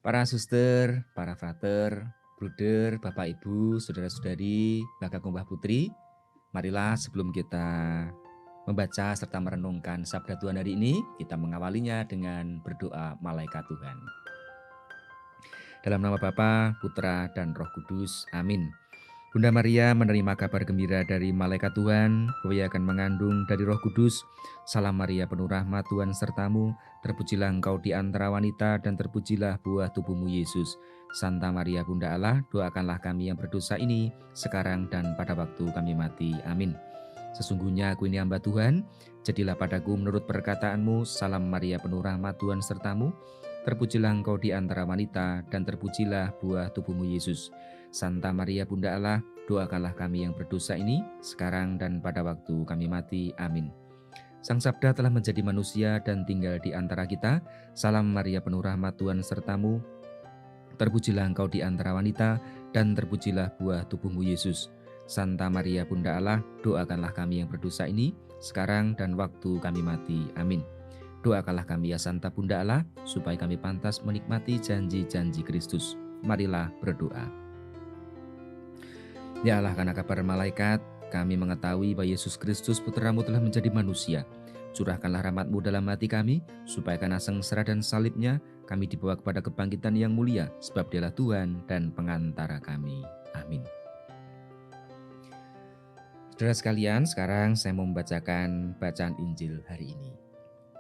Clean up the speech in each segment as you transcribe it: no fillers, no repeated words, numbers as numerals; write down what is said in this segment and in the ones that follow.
Para suster, para frater, bruder, Bapak Ibu, saudara-saudari, Kakak Kumbah Putri, marilah sebelum kita membaca serta merenungkan sabda Tuhan hari ini, kita mengawalinya dengan berdoa malaikat Tuhan. Dalam nama Bapa, Putra, dan Roh Kudus. Amin. Bunda Maria menerima kabar gembira dari malaikat Tuhan bahwa ia akan mengandung dari Roh Kudus. Salam Maria, penuh rahmat, Tuhan sertamu. Terpujilah engkau di antara wanita dan terpujilah buah tubuhmu Yesus. Santa Maria Bunda Allah, doakanlah kami yang berdosa ini sekarang dan pada waktu kami mati. Amin. Sesungguhnya aku ini hamba Tuhan, jadilah padaku menurut perkataanmu. Salam Maria, penuh rahmat, Tuhan sertamu. Terpujilah engkau di antara wanita dan terpujilah buah tubuhmu Yesus. Santa Maria Bunda Allah, doakanlah kami yang berdosa ini sekarang dan pada waktu kami mati. Amin. Sang Sabda telah menjadi manusia dan tinggal di antara kita. Salam Maria, penuh rahmat, Tuhan sertamu. Terpujilah engkau di antara wanita dan terpujilah buah tubuhmu Yesus. Santa Maria Bunda Allah, doakanlah kami yang berdosa ini sekarang dan waktu kami mati. Amin. Doakanlah kami ya Santa Bunda Allah, supaya kami pantas menikmati janji-janji Kristus. Marilah berdoa. Ya Allah, karena kabar malaikat, kami mengetahui bahwa Yesus Kristus Putramu telah menjadi manusia. Curahkanlah rahmat-Mu dalam hati kami, supaya karena sengsara dan salibnya, kami dibawa kepada kebangkitan yang mulia, sebab Dialah Tuhan dan pengantara kami. Amin. Saudara sekalian, sekarang saya mau membacakan bacaan Injil hari ini.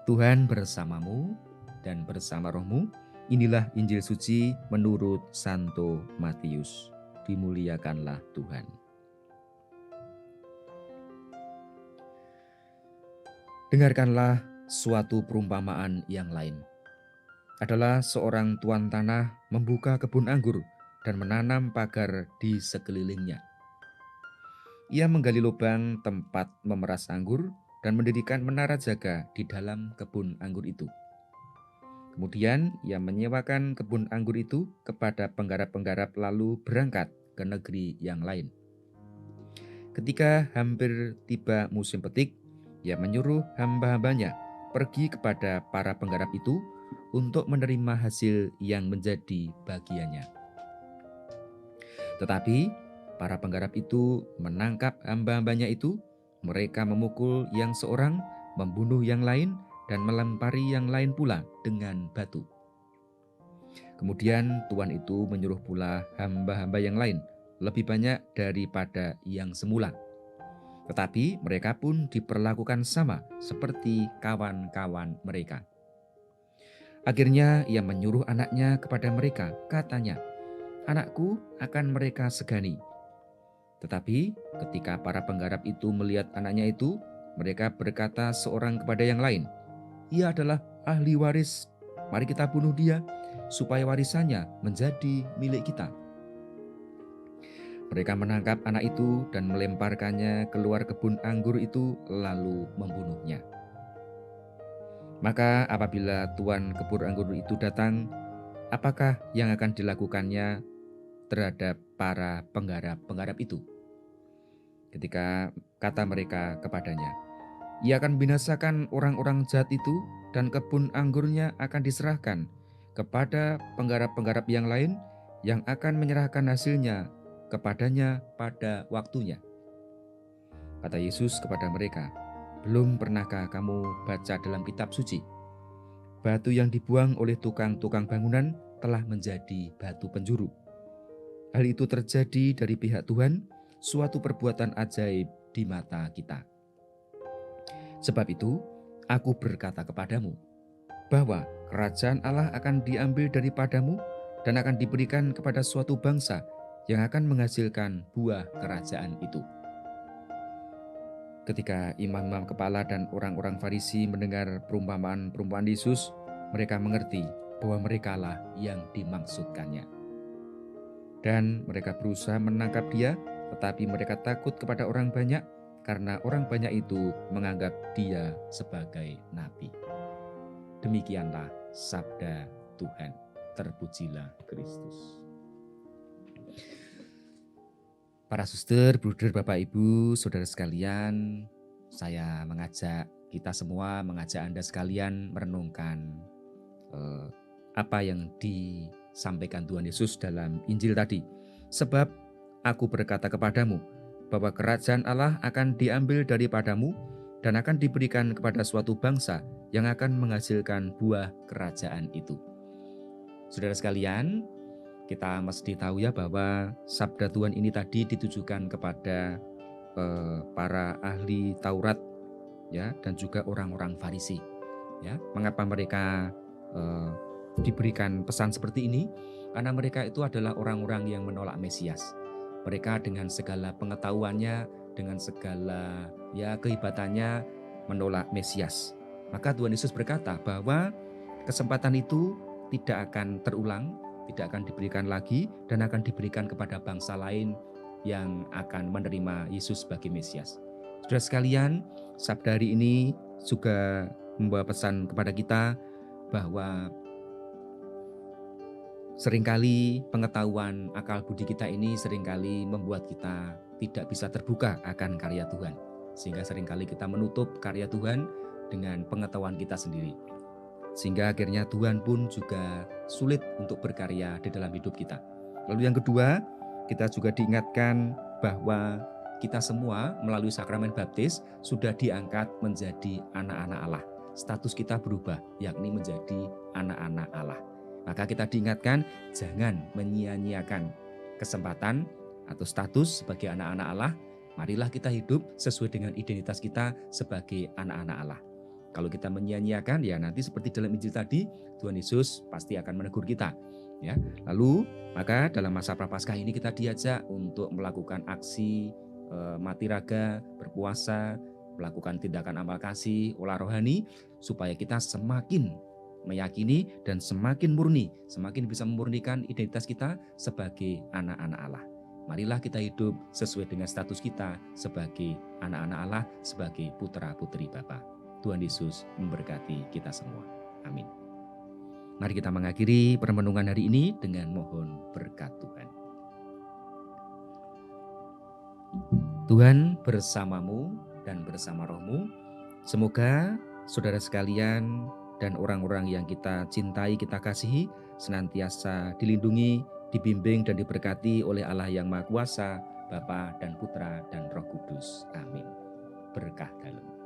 Tuhan bersamamu dan bersama rohmu. Inilah Injil suci menurut Santo Matius. Dimuliakanlah Tuhan. Dengarkanlah suatu perumpamaan yang lain. Adalah seorang tuan tanah membuka kebun anggur dan menanam pagar di sekelilingnya. Ia menggali lubang tempat memeras anggur dan mendirikan menara jaga di dalam kebun anggur itu. Kemudian ia menyewakan kebun anggur itu kepada penggarap-penggarap lalu berangkat ke negeri yang lain. Ketika hampir tiba musim petik, ia menyuruh hamba-hambanya pergi kepada para penggarap itu untuk menerima hasil yang menjadi bagiannya. Tetapi para penggarap itu menangkap hamba-hambanya itu, mereka memukul yang seorang, membunuh yang lain, dan melempari yang lain pula dengan batu. Kemudian tuan itu menyuruh pula hamba-hamba yang lain, lebih banyak daripada yang semula. Tetapi mereka pun diperlakukan sama seperti kawan-kawan mereka. Akhirnya ia menyuruh anaknya kepada mereka, katanya, "Anakku akan mereka segani." Tetapi ketika para penggarap itu melihat anaknya itu, mereka berkata seorang kepada yang lain, "Ia adalah ahli waris, mari kita bunuh dia, supaya warisannya menjadi milik kita." Mereka menangkap anak itu dan melemparkannya keluar kebun anggur itu lalu membunuhnya. Maka apabila tuan kebun anggur itu datang, apakah yang akan dilakukannya terhadap para penggarap-penggarap itu? Ketika kata mereka kepadanya, "Ia akan binasakan orang-orang jahat itu dan kebun anggurnya akan diserahkan kepada penggarap-penggarap yang lain yang akan menyerahkan hasilnya kepadanya pada waktunya." Kata Yesus kepada mereka, "Belum pernahkah kamu baca dalam kitab suci? Batu yang dibuang oleh tukang-tukang bangunan telah menjadi batu penjuru. Hal itu terjadi dari pihak Tuhan, suatu perbuatan ajaib di mata kita. Sebab itu, aku berkata kepadamu, bahwa kerajaan Allah akan diambil daripadamu dan akan diberikan kepada suatu bangsa yang akan menghasilkan buah kerajaan itu." Ketika imam-imam kepala dan orang-orang Farisi mendengar perumpamaan-perumpamaan Yesus, mereka mengerti bahwa merekalah yang dimaksudkannya. Dan mereka berusaha menangkap dia, tetapi mereka takut kepada orang banyak karena orang banyak itu menganggap dia sebagai nabi. Demikianlah sabda Tuhan. Terpujilah Kristus. Para suster, bruder, Bapak Ibu, saudara sekalian, saya mengajak kita semua, mengajak Anda sekalian merenungkan apa yang sampaikan Tuhan Yesus dalam Injil tadi. Sebab aku berkata kepadamu bahwa kerajaan Allah akan diambil daripadamu dan akan diberikan kepada suatu bangsa yang akan menghasilkan buah kerajaan itu. Saudara sekalian, kita mesti tahu ya bahwa sabda Tuhan ini tadi ditujukan kepada para ahli Taurat ya, dan juga orang-orang Farisi. Ya, mengapa mereka diberikan pesan seperti ini? Karena mereka itu adalah orang-orang yang menolak Mesias. Mereka dengan segala pengetahuannya, dengan segala kehebatannya menolak Mesias. Maka Tuhan Yesus berkata bahwa kesempatan itu tidak akan terulang, tidak akan diberikan lagi, dan akan diberikan kepada bangsa lain yang akan menerima Yesus sebagai Mesias. Saudara sekalian, sabda hari ini juga membawa pesan kepada kita bahwa seringkali pengetahuan akal budi kita ini seringkali membuat kita tidak bisa terbuka akan karya Tuhan. Sehingga seringkali kita menutup karya Tuhan dengan pengetahuan kita sendiri. Sehingga akhirnya Tuhan pun juga sulit untuk berkarya di dalam hidup kita. Lalu yang kedua, kita juga diingatkan bahwa kita semua melalui sakramen baptis sudah diangkat menjadi anak-anak Allah. Status kita berubah, yakni menjadi anak-anak Allah. Maka kita diingatkan jangan menyia-nyiakan kesempatan atau status sebagai anak-anak Allah. Marilah kita hidup sesuai dengan identitas kita sebagai anak-anak Allah. Kalau kita menyia-nyiakan, ya nanti seperti dalam Injil tadi, Tuhan Yesus pasti akan menegur kita. Ya, lalu maka dalam masa Prapaskah ini kita diajak untuk melakukan aksi mati raga, berpuasa, melakukan tindakan amal kasih, olah rohani, supaya kita semakin meyakini dan semakin murni, semakin bisa memurnikan identitas kita sebagai anak-anak Allah. Marilah kita hidup sesuai dengan status kita sebagai anak-anak Allah, sebagai putra-putri Bapa. Tuhan Yesus memberkati kita semua. Amin. Mari kita mengakhiri permenungan hari ini dengan mohon berkat Tuhan. Tuhan bersamamu dan bersama rohmu. Semoga saudara sekalian dan orang-orang yang kita cintai, kita kasihi, senantiasa dilindungi, dibimbing dan diberkati oleh Allah yang Maha Kuasa, Bapa dan Putra dan Roh Kudus. Amin. Berkah dalam.